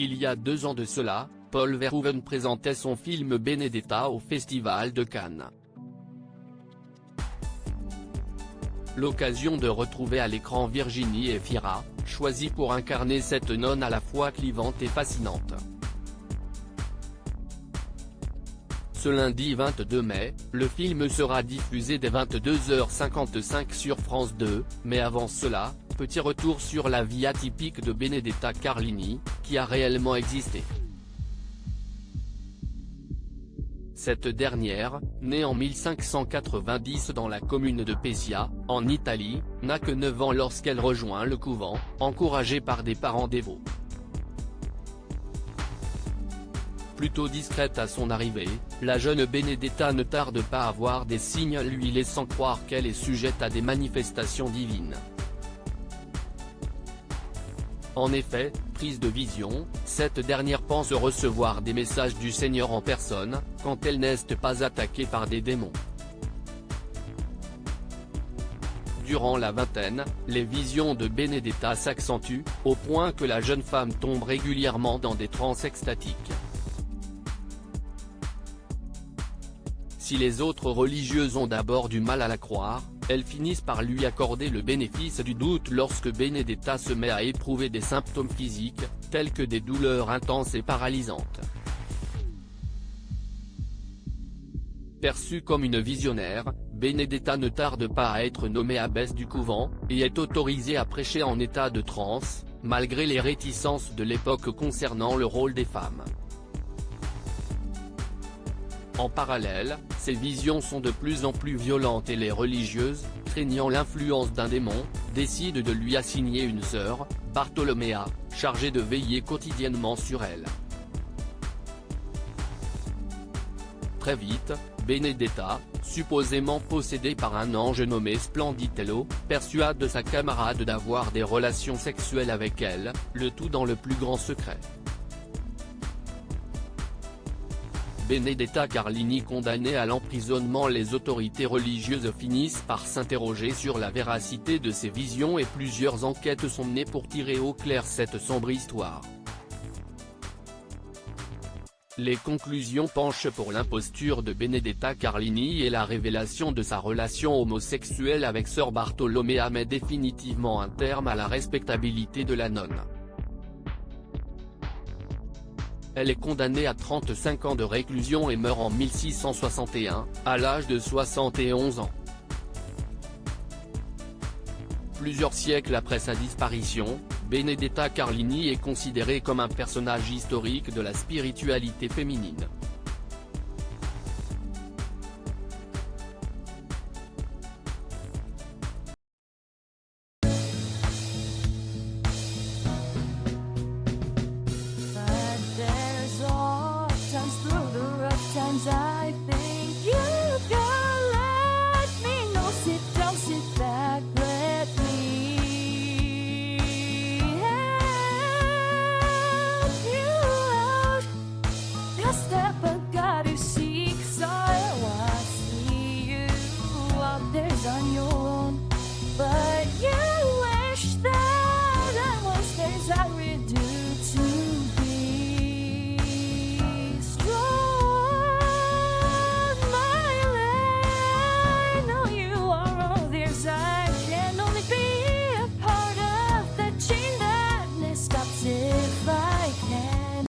Il y a 2 ans de cela, Paul Verhoeven présentait son film Benedetta au Festival de Cannes. L'occasion de retrouver à l'écran Virginie Efira, choisie pour incarner cette nonne à la fois clivante et fascinante. Ce lundi 22 mai, le film sera diffusé dès 22h55 sur France 2, mais avant cela, petit retour sur la vie atypique de Benedetta Carlini, qui a réellement existé. Cette dernière, née en 1590 dans la commune de Pescia, en Italie, n'a que 9 ans lorsqu'elle rejoint le couvent, encouragée par des parents dévots. Plutôt discrète à son arrivée, la jeune Benedetta ne tarde pas à voir des signes lui laissant croire qu'elle est sujette à des manifestations divines. En effet, prise de vision, cette dernière pense recevoir des messages du Seigneur en personne, quand elle n'est pas attaquée par des démons. Durant la vingtaine, les visions de Benedetta s'accentuent, au point que la jeune femme tombe régulièrement dans des transes extatiques. Si les autres religieuses ont d'abord du mal à la croire, elles finissent par lui accorder le bénéfice du doute lorsque Benedetta se met à éprouver des symptômes physiques, tels que des douleurs intenses et paralysantes. Perçue comme une visionnaire, Benedetta ne tarde pas à être nommée abbesse du couvent, et est autorisée à prêcher en état de transe, malgré les réticences de l'époque concernant le rôle des femmes. En parallèle, ces visions sont de plus en plus violentes et les religieuses, craignant l'influence d'un démon, décident de lui assigner une sœur, Bartolomea, chargée de veiller quotidiennement sur elle. Très vite, Benedetta, supposément possédée par un ange nommé Splenditello, persuade sa camarade d'avoir des relations sexuelles avec elle, le tout dans le plus grand secret. Benedetta Carlini condamnée à l'emprisonnement. Les autorités religieuses finissent par s'interroger sur la véracité de ces visions et plusieurs enquêtes sont menées pour tirer au clair cette sombre histoire. Les conclusions penchent pour l'imposture de Benedetta Carlini et la révélation de sa relation homosexuelle avec sœur Bartolomea met définitivement un terme à la respectabilité de la nonne. Elle est condamnée à 35 ans de réclusion et meurt en 1661, à l'âge de 71 ans. Plusieurs siècles après sa disparition, Benedetta Carlini est considérée comme un personnage historique de la spiritualité féminine. I think you can let me know. Sit down, sit back, let me help you out. The step I gotta seek, so I see you out there's on your